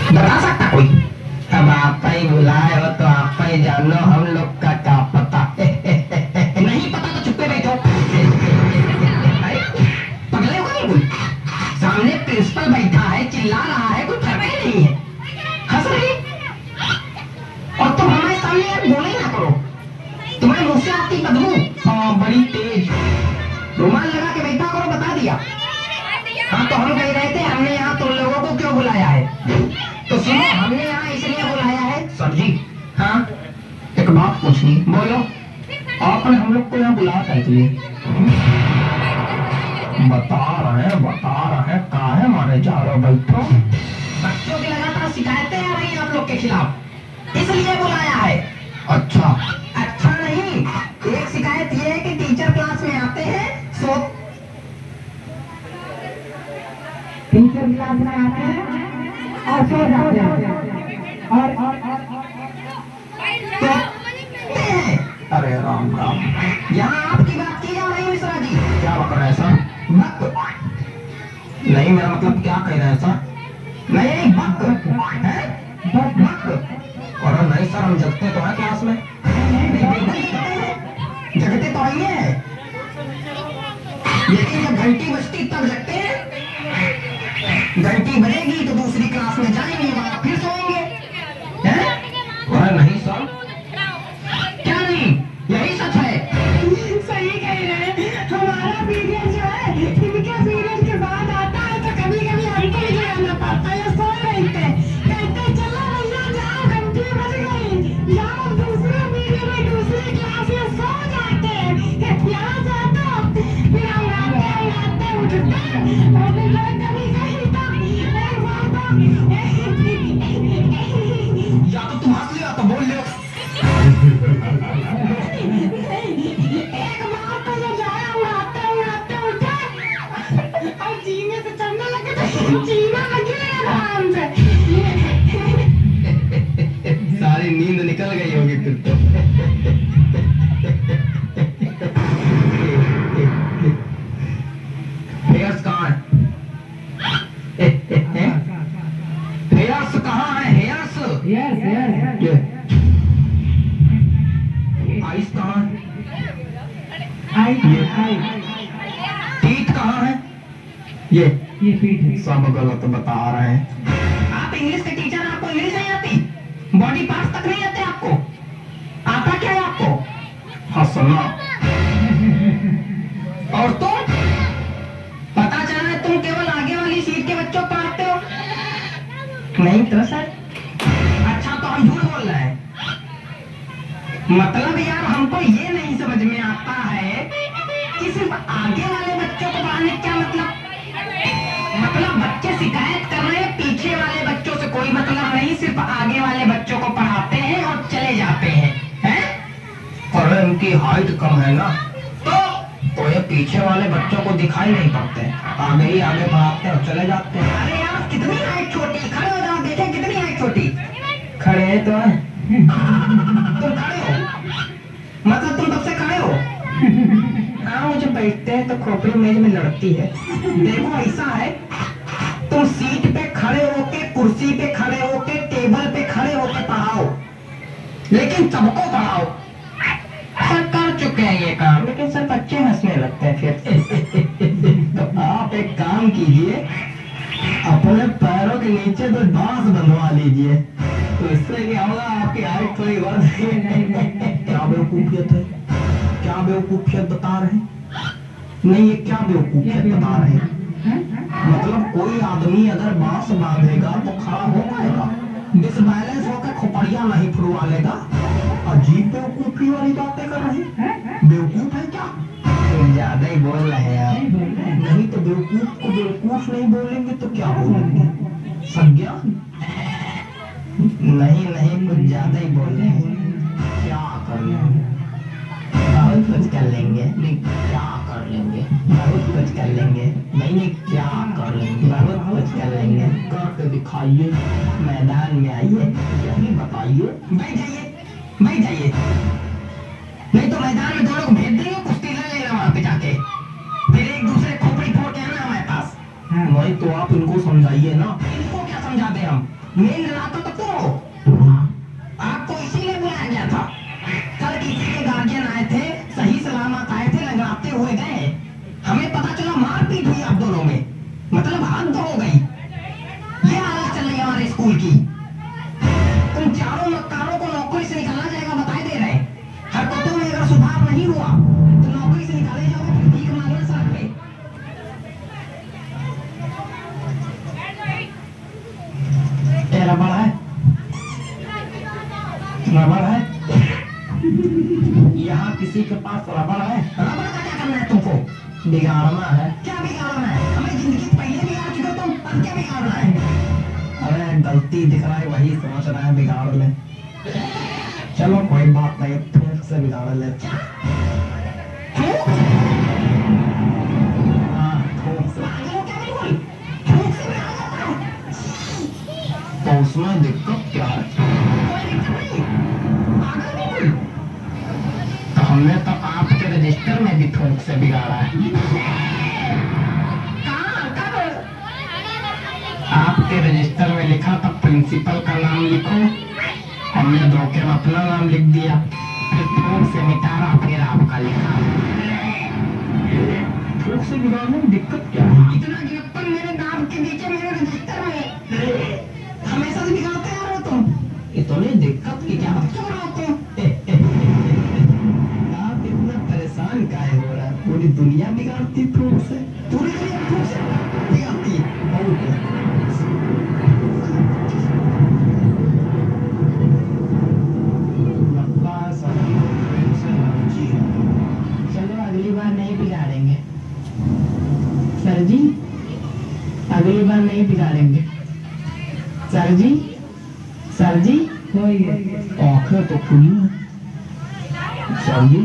बता सकता कोई? अब आपका ही बुलाए हो तो आपका ही जानो, हम लोग का क्या पता। नहीं पता तो चुप पे बैठो। अरे पगले हो बिल्कुल। सामने प्रिंसिपल बैठा है, चिल्ला रहा है, कोई फर्क ही नहीं है, हंस रही। और तुम हमारे सामने यार बोले ना करो, तुम्हारे मुंह से आती बदबू बड़ी तेज। रुमाल लगा के बैठा करो, बता दिया। हाँ तो हम कह रहे थे हमने यहाँ तुम लोगों को क्यों बुलाया है, तो सुनो हमने यहाँ इसलिए बुलाया है। सर जी हाँ एक बात पूछनी। बोलो। आपने हम लोग को यहाँ बुलाया था इसलिए। बता रहे हैं काहे मारे जा रहे हो, बैठो। बच्चों की लगातार शिकायतें आ रही हैं आप लोग के खिलाफ, इसलिए बुलाया है। अच्छा अच्छा नहीं, एक शिकायत ये है कि टीचर क्लास में आते हैं टीचर क्लास में आते हैं और सो जाते हैं और अरे राम राम, यहाँ आपकी बात की जा रही मिश्रा जी। क्या बक रहे हैं सर? बक नहीं, मेरा मतलब क्या कह रहे हैं सर? नहीं बक है, बक। और नहीं सर, हम जगते तो हैं क्लास में। जगते तो आइए हैं, लेकिन जब घंटी बजती तब जगते हैं। घंटी बजेगी तो दूसरी क्लास में जाएंगे, वहां फिर सोएंगे। हैं? नहीं सर, क्या नहीं, यही सच है। सही कह रहे हैं। हमारा पीरियड जो है इनके पीरियड के बाद आता है तो कभी कभी हमको ही आना पड़ता है। सो रहे थे, कहते चलो भैया जाओ, घंटी बज गई, जाओ दूसरे पीरियड में दूसरी क्लास में सो जाते हैं। यहाँ जाते फिर हम आते उठते और फिर कभी कहीं तो एक बार या तो तुम हंस लियो तो बोल लियो। एक बार तो जो जाया उड़ाते उठे और जीने से चढ़ने लगे तो जीना लगे आराम से। सारी नींद निकल गई होगी फिर तो। हेयर्स कहाँ है? हेयर्स कहाँ है? हेयर्स आइस कहाँ है? टीथ कहाँ है? ये पीठ है। सब गलत बता रहे हैं। आप इंग्लिश के टीचर, आपको इंग्लिश नहीं आती? बॉडी पार्ट्स तक नहीं आते आपको? आता क्या है आपको? हंसना। और तुम, पता चला है तुम केवल आगे वाली सीट के बच्चों को पढ़ाते हो। नहीं तो सर। अच्छा तो हम झूठ बोल रहे हैं? मतलब यार हमको ये नहीं समझ में आता है कि सिर्फ आगे वाले बच्चों को पढ़ाने क्या मतलब बच्चे शिकायत कर रहे हैं, पीछे वाले बच्चों से कोई मतलब नहीं, सिर्फ आगे वाले बच्चों को पढ़ाते हैं और चले जाते हैं, हैं? और इनकी हाइट कम है ना, तो ये पीछे वाले बच्चों को दिखाई नहीं पड़ते, आगे ही आगे पढ़ाते हैं और चले जाते हैं। अरे यार कितनी हाइट छोटी, खड़े हो जाओ देखें कितनी हाइट छोटी। खड़े तो हैं। तुम खड़े हो, मतलब तुम तब से खड़े हो? हाँ मुझे बैठते हैं तो खोपड़ी मेज में लड़ती है। देखो ऐसा है, तुम सीट पे खड़े होके, कुर्सी पे खड़े होके, टेबल पे खड़े होके पढ़ाओ, लेकिन सबको पढ़ाओ। सर कर चुके हैं ये काम, लेकिन सर बच्चे हंसने लगते हैं फिर। तो आप एक काम कीजिए, अपने पैरों के नीचे तो बांस बंधवा लीजिए, तो इससे क्या होगा, आपकी हाइट थोड़ी बढ़ जाएगी। क्या बेवकूफियत है, क्या बेवकूफियत बता रहे हैं? नहीं ये क्या बेवकूफियत बता रहे हैं? मतलब कोई आदमी अगर बांस बांधेगा तो खड़ा हो पाएगा, डिसबैलेंस होकर खोपड़िया नहीं फुड़वा लेगा। अजीब बेवकूफी वाली बातें कर रहे हैं। बेवकूफ है क्या? ज्यादा ही बोल रहे हैं आप। नहीं तो बेवकूफ को बेवकूफ नहीं बोलेंगे तो क्या बोलेंगे? संज्ञा? नहीं नहीं कुछ ज्यादा ही बोल रहे हैं। क्या कर लेंगे? बहुत कुछ कर लेंगे। नहीं क्या कर लेंगे? बहुत कुछ कर लेंगे। नहीं क्या कर लेंगे? बहुत कुछ कर लेंगे। करके दिखाइए, मैदान में आइए, यही बताइए। बैठ जाइए, बैठ जाइए, नहीं तो मैदान में दोनों को भेज देंगे, कुश्ती लड़ लेना वहां पे जाके, फिर एक दूसरे खोपड़ी फोड़ के आना हमारे पास। नहीं तो आप इनको समझाइए ना। इनको क्या समझाते हम? मेन लाता तो तुम आपको इसीलिए बुलाया गया था। कल किसी के गार्जियन आए थे, सही सलामत आए थे, लंगड़ाते हुए गए, हमें पता चला मारपीट हुई आप दोनों में, मतलब हद हो गई। ये हालत चल रही है हमारे स्कूल की। तुम चारों मक्कारों को नौकरी से निकाला जाएगा बताए दे रहे। हरकतों में अगर सुधार नहीं हुआ तो नौकरी से निकाले जाओगे, फिर भीख मांगना सड़क पे। रबड़ है, रबड़ है, यहाँ किसी के पास रबड़ है? रबड़ का क्या करना है तुमको? बिगाड़ना है। क्या बिगाड़ना है? हमें जिंदगी पहले बिगाड़ चुके तुम, अब क्या बिगाड़ना है? अरे गलती दिख रहा है वही समझ रहा है बिगाड़ ले। चलो कोई बात नहीं, थूक से बिगाड़ ले। हाँ थूक से। थूक से बिगाड़ लेता हूँ। तो उसमें दिक्कत क्या है? कोई दिक्कत नहीं, पागल बिल्कुल। तो हमने तो आपके रजिस्टर में भी थूक से बिगाड़ा है। कहाँ? कब? आपके रजिस्टर में लिखा था प्रिंसिपल का नाम लिखो, हमने धोखे में अपना नाम लिख दिया, फिर थूक से मिटारा, फिर आपका लिखा। थूक से बिगाड़ने में दिक्कत क्या है? इतना गिरफ्तार मेरे नाम के नीचे मेरे रजिस्टर में, हमेशा से बिगाड़ते आ रहे हो तुम। इतनी दिक्कत की क्या बात कर रहे हो तुम? आप इतना परेशान काहे हो रहा है? पूरी दुनिया बिगाड़ती थूक से, पूरी दुनिया थूक से बिगाड़ती है। चलो अगली बार नहीं बिगाड़ेंगे सर जी, अगली बार नहीं बिगाड़ेंगे सर जी। सर जी आंखें तो खुली हैं सर जी।